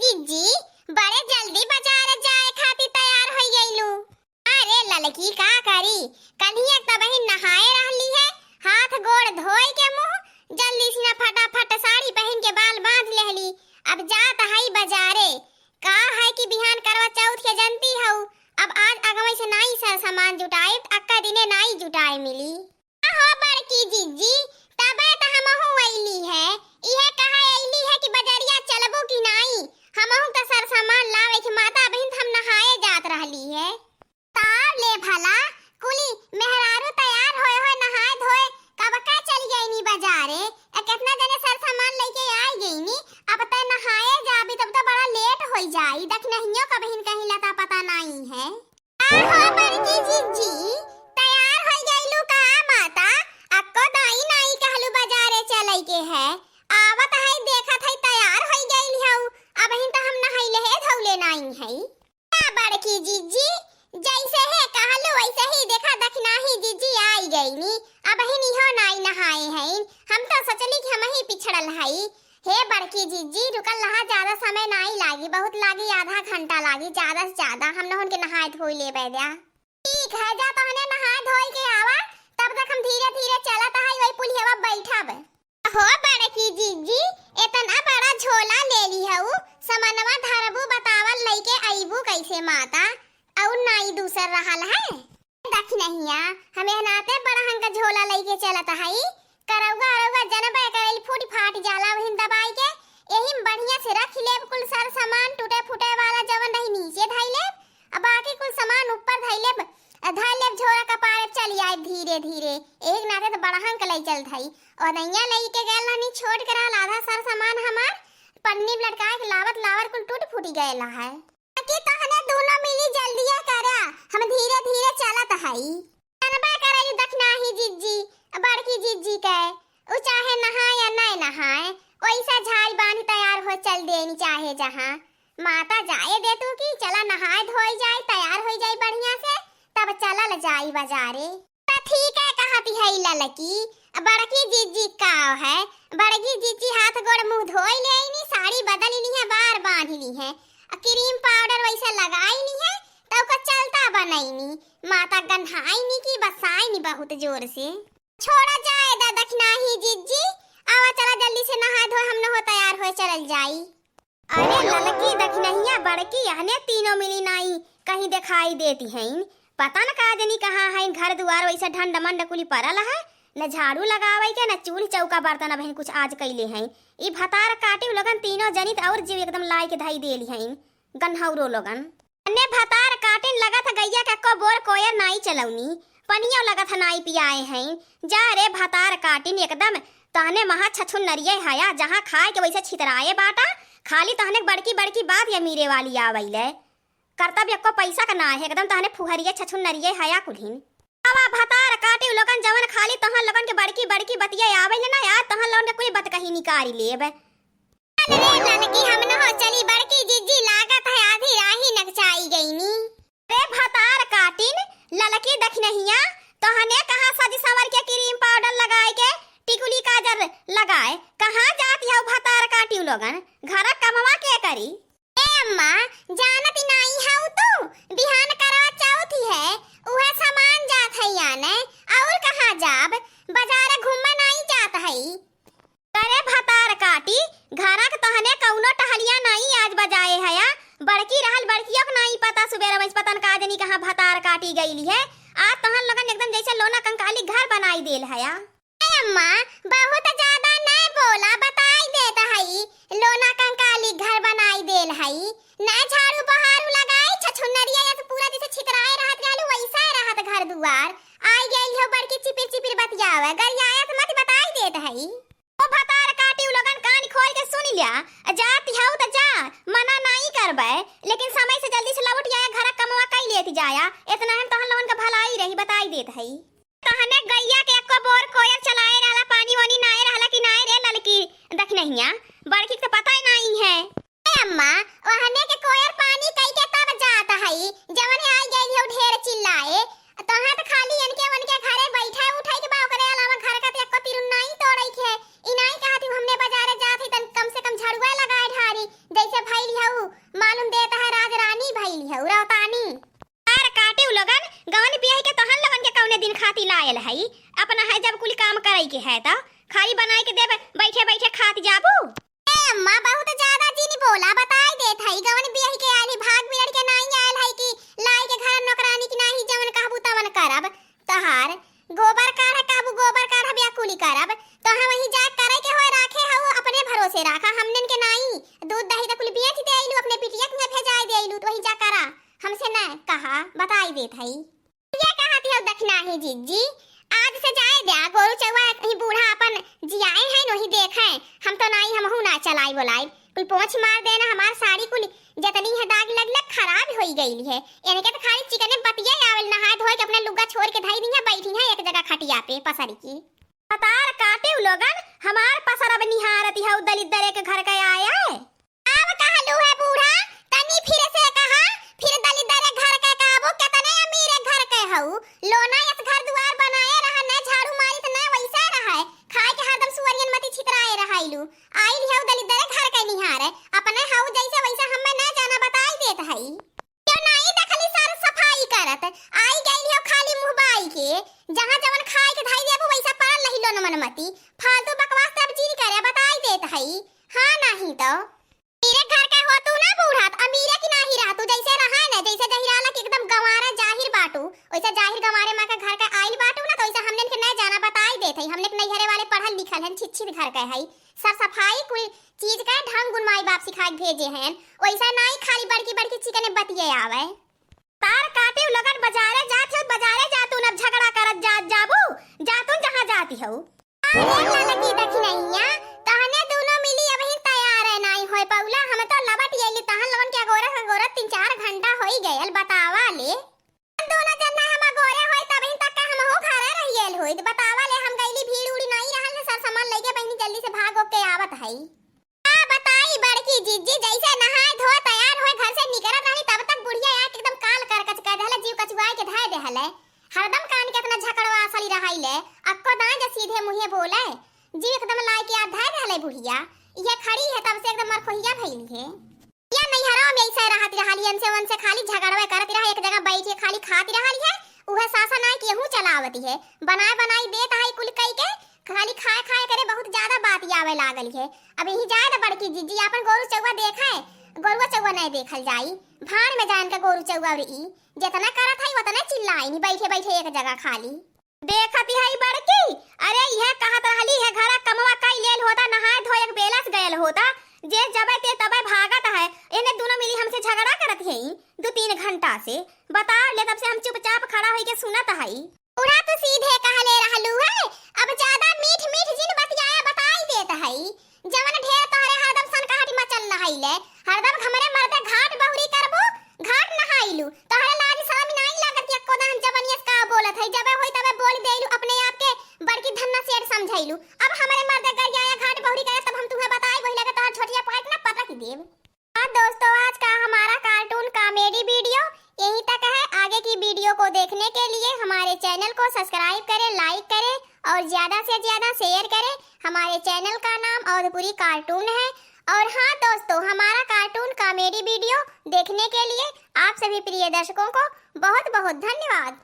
जीजी बड़े जल्दी बाजार जाए खातिर तैयार हो गइलू। अरे ललकी का करी, कन्हिया त बहिन नहाए रहली है, हाथ गोड़ धोए के मुंह जल्दी से फटाफट साड़ी पहन के बाल बांध लेहली। अब जात हई बाजारे, का है कि बिहान करवा चौथ के जनती हऊ, अब आज अगवई से नाई सर सामान जुटाए, अक्का दिने नाई जुटाए मिली। हो बड़की जीजी तबे त हमहु अइली है, इहे कहा अइली है कि बजरिया चलबो कि नाई, हमहु त सर सामान लावे के माता बहिन हम नहाए जात रहली है। ताव ले भला कुली मेहरारू तैयार होए होए नहाए धोए कब का चली गईनी बाजारे, कितना जने सर सामान लेके आई गईनी, अब त नहाए जाबी तब त बड़ा लेट होई जाई, देख नहियो का बहिन कहीं लता पता नहीं है। हो बड़की जीजी तैयार हो गइलू का माता, अक्को दाई नाई कहलू बाजारे चलै के है, आवत है देखत है तैयार हो गइल हऊ, अब हिन त हम नहाइले है धौले नाई है। क्या बड़की जीजी जैसे है कहलू वैसे ही देखा दखना ही जीजी आई गईनी, अब हिन इहो नाई नहाए हैं, हम तो सोचली कि हम ही पिछड़ल हई। हे बड़की जीजी रुकल रहा, ज्यादा समय नहीं लागी, बहुत लागी आधा घंटा लागी ज्यादा से ज्यादा, हम लोगन के नहाए धोई ले बैठा। ठीक है जा तहने नहाए धोई के आवा, तब तक हम धीरे धीरे चलत हई वही पुलियवा बैठब। हो बड़की जीजी इतना बड़ा झोला ले ली हऊ, सामानवा धरबू बतावल लेके आईबू कैसे माता, और नाई दूसर रहल है देख नहिया हमें नाते बड़ा हंका झोला लेके चलत हई, करौगा अरौगा जनबे करैल फूट फाट जाला वहिन दबाई के, एही बढ़िया से रख लेब कुल सर सामान, टूटे फूटे वाला जवन रही नीचे धइ लेब, अब बाकी कुल सामान ऊपर धइ लेब, धइ लेब झोरा कपारे चली आए धीरे धीरे, एक नाते तो बड़ा हंक लई चल थई, और नैया लई के गैल हनी छोड़ कर आधा सर सामान हमार पन्नी लटका के लावत लावर कुल टूट फूटी गएला है। कि तहने दोनों मिली जल्दिया करा, हम धीरे धीरे चलत हई, जनबे करैल दखना ही जीजी बड़की जीजी के, उ चाहे नहाए या नहीं नहाए वैसा झाई बांध तैयार हो चल देनी चाहे जहां माता जाए दे तू की चला नहाए धोई जाए तैयार हो जाए बढ़िया से, तब चलल जाई बाजारे। त ठीक है कहती है ललकी, बड़की जीजी का है, बड़की जीजी हाथ गोड़ मुंह धोई लेनी, साड़ी बदल ली है, बार बांध ली है, क्रीम पाउडर वैसे लगाई ली है, तो का चलता बनैनी, माता गंधाई नी की बसाई नी बहुत जोर से। छोड़ा जाए दा दखना ही जीजी, आवा चला जल्दी से नहा धो हम न हो तैयार हो चल जाई। अरे ललकी दखनहिया बड़की हने तीनों मिली नाई कहीं दिखाई देती हैं, पता न का जनी कहाँ है, घर दुआर वैसे ढंड मंड कुली परल है, न झाड़ू लगावे के न चूल्ही चौका बर्तन बहन कुछ आज कैले हैं, ई भतार काटे लगन तीनों जनित और जीव एकदम लाई के धाई देली हैं, गन्हौरो लगन अन्य भतार काटे लगत गैया के को बोर कोयर नाई चलौनी, पनियो लगत नाई पियाए हैं, जा रे भतार काटिन एकदम तहने महा छछुन नरिये हया, जहाँ खाए के वैसे छितराए बाटा, खाली तहने बड़की बड़की बात या मीरे वाली आवैले, कर्तव्य को पैसा का ना है, एकदम तहने फुहरिये छछुन नरिये हया कुल्हिन। आवा भतार काटे लोगन जवन खाली तहन लगन के बड़की बड़की बतिया आवैले ना यार, तहन लगन के कोई बात कहीं निकाली लेब। अरे ललकी हम न हो चली बड़की जीजी लागत है आधी राही नकचाई गईनी। रे भतार काटिन ललकी दखनहिया तहने कहां सज संवर के क्रीम पाउडर लगाए के टिकुली काजर लगाए, कहां जाती है भतार काटी लोगन, घर कमवा के करी। ए अम्मा जानत नहीं हऊ तू, बिहान करवा चौथी है, उहे सामान जात है याने, और कहां जाब बाजार घूमे नहीं जात है। करे भतार काटी घरा के तहने कौनो टहलिया नहीं आज बजाए हया, बड़की रहल बड़कियों को नहीं पता सुबेर में पतन का जनी कहां भतार काटी गईली है, आज तहन लगन एकदम जैसे लोना कंकाली घर बनाई देल हया। अम्मा बहुत ज्यादा नहीं बोला, बताई देता हई लोना कंकाली घर बनाई देल हई, ना झाड़ू बहारू लगाई छछुनरिया या तो पूरा जैसे छितराए रहत गालू वैसा रहत घर दुआर, आई गई हो बड़की चिपिर चिपिर बतियावे, गरियाया तो मत बताई देत हई। ओ भतार काटी लगन कान खोल के सुन लिया, जाती हऊ त जा मना नहीं करबे, लेकिन समय से जल्दी से लौट आया, घर कमवा कई लेती जाया, इतना हम तहन लोगन का भलाई रही बताई देत हई। तहने गैया के एको बोर कोयर चलाए रहला, पानी वानी नाए रहला कि नाए रे ललकी दखनहिया बड़की के तो पता ही नहीं है। ए अम्मा ओहने के कोयर पानी कई के तब जात हई, जवन आई गई हो ढेर चिल्लाए, तहां त खाली इनके वनके घरे बैठे उठे के बा करे अलावा घर का एको तिरुन नहीं तोड़ई के, ई नहीं कहती हमने बाजारे जात हई तन कम से कम झाड़ुआ लगाए ढारी जैसे भइल हऊ, आयल है अपना है जब कुल काम करई के है त खाली बनाए के देब बैठे बैठे खात जाबू। ए अम्मा बहुत ज्यादा चीनी बोला बताई देत है गवन बियाह के आली भाग बिगड़ के नहीं आयल है कि लाई के घर नौकरानी की नहीं जवन कहबू तवन करब तहार गोबर काढ़ काबू गोबर काढ़ बिया कुली करब तो हम वही जा करे के होय राखे हऊ अपने भरोसे राखा हमनन के नहीं दूध दही त कुल बेच दे आइलू अपने पिटिया के भेजाई दे आइलू तो वही जा करा हमसे न कहा बताई देत है ये कहती हो दखना है जीजी आज से जाए दे गोरु चौवा कहीं बूढ़ा अपन जियाए हैं नहीं देखे हम तो नहीं हमहू ना चलाई बोलाई कुल पोंछ मार देना हमार साड़ी कुल जतनी है दाग लग खराब होई गई है यानी के तो खाली चिकने बतिया आवेल नहा धोए के अपने लुगा छोड़ के धई दी है बैठी है एक जगह खटिया पे पसरी की पतार काटे उ लोगन हमार पसर अब निहारती है दलित दरे के घर के आया है अब कहलू है बूढ़ा तनी फिर से कहा फिर दलित दरे घर के कहबो कितने अमीर घर के हऊ लोना इस घर दुआर बनाए रहा न झाड़ू मारी त न वैसा रहा है खाए के हरदम सुअरियन मती छितराए रहाइलू आइल है दलित दरे घर के निहार है अपने हऊ जैसे वैसा हमें न जाना बताई देत हई क्यों नहीं देखली सारा सफाई करत आई गई है खाली मुंह बाई के जहां जवन खाए के धाई देबो वैसा पड़ल रही लो न मनमती फालतू बकवास तब जी करे बताई देत हई हां नहीं तो मेरे घर के हो तू ना बूढ़ा अमीरे की नहीं रहा तू जैसे रहा है ना जैसे जहिराला के एकदम गंवारा जाहिर बाटू वैसा जाहिर गंवारे मां का घर का आइल बाटू ना तो वैसा हमने के नहीं जाना बताई देत हई हमने के नहीं हरे वाले पढ़ल लिखल हैं छिछित घर के हई सब सफाई कोई चीज का ढंग गुण माई बाप सिखा के भेजे हैं वैसा नहीं खाली बड़की बड़की चिकने बतिए आवे तार काटे लगन बाजारे जात हो बाजारे जातू न झगड़ा करत जात जाबू जातू जहां जाती हो अरे लड़की देखी नहीं या तहने दोनों मिली अभी तैयार है नहीं होय पौला हम तो लबट येली तहन लगन के गोरा 3-4 घंटा होई गयल बतावा ले दोनों जना हम गोरे होय तब तक हम हो खड़े रहियल होय बतावा ले हम गईली भीड़ उड़ी नहीं रहल सब सामान लेके बहनी जल्दी से भाग के आवत हई आ बताई बड़की जीजी जैसे नहाए धोए तैयार होए घर से निकलत रही तब तक बुढ़िया आके एकदम काल कर कच कर देहले जीव कचुआई के धाय देहले हरदम कान के इतना झकड़वा असली रहाइले अक्को दांत सीधे मुंहे बोले जीव एकदम लाई के आधाय रहले बुढ़िया ये खड़ी है तब से एकदम मरखोहिया भइली है या नहीं हराम में ऐसे रहती रहाली उनसे खाली झगड़वे करती रहा एक जगह बैठ के खाली खाती रहाली है उहे सासा नाय केहू चलावती है बनाई देत है कुल कई के खाली खाए करे बहुत ज्यादा बात आवे लागल है अब यही जाए ना बड़की जीजी अपन गोरु चौवा देखा है गोरुआ चौवा नहीं देखल जाई भाड़ में जान के गोरु चौवा रे जितना करत है उतना चिल्लाई नहीं बैठे बैठे एक जगह खाली देखती है बड़की अरे यह कहत रहली है घरा कमवा कई लेल होता नहाए धोए एक बेलस गयल होता जे जबे ते तबे भागत है इन्हें दोनों मिली हमसे झगड़ा करत है 2-3 घंटा से बता ले तब से हम चुपचाप खड़ा होई के सुनत है पूरा तो सीधे कहले रहलू है अब ज्यादा मीठ जिन बतियाया बताई देत है जवन ढेर तोहरे हरदम सन कहाटी मचल रहाइले हरदम हमरे मरते घाट बहुरी करबो घाट नहाइलू तोहरे लाज शर्म नहीं लागत या कोदान जबनियस का बोलत है जबे होई तबे बोल देलू अपने आप के बड़की धन्ना सेठ समझाइलू अब हमरे मरते गई आया घाट बहुरी करे तब हम तुम्हें बताई वही लगे तोहर छोटिया पाट ना पता की देव हां दोस्तों आज का हमारा कार्टून कॉमेडी वीडियो यहीं तक है आगे की वीडियो को देखने के लिए हमारे चैनल को सब्सक्राइब करें लाइक करें और ज्यादा से ज्यादा शेयर करें हमारे चैनल का नाम औधपुरी कार्टून है और हाँ दोस्तों हमारा कार्टून कॉमेडी वीडियो देखने के लिए आप सभी प्रिय दर्शकों को बहुत बहुत धन्यवाद।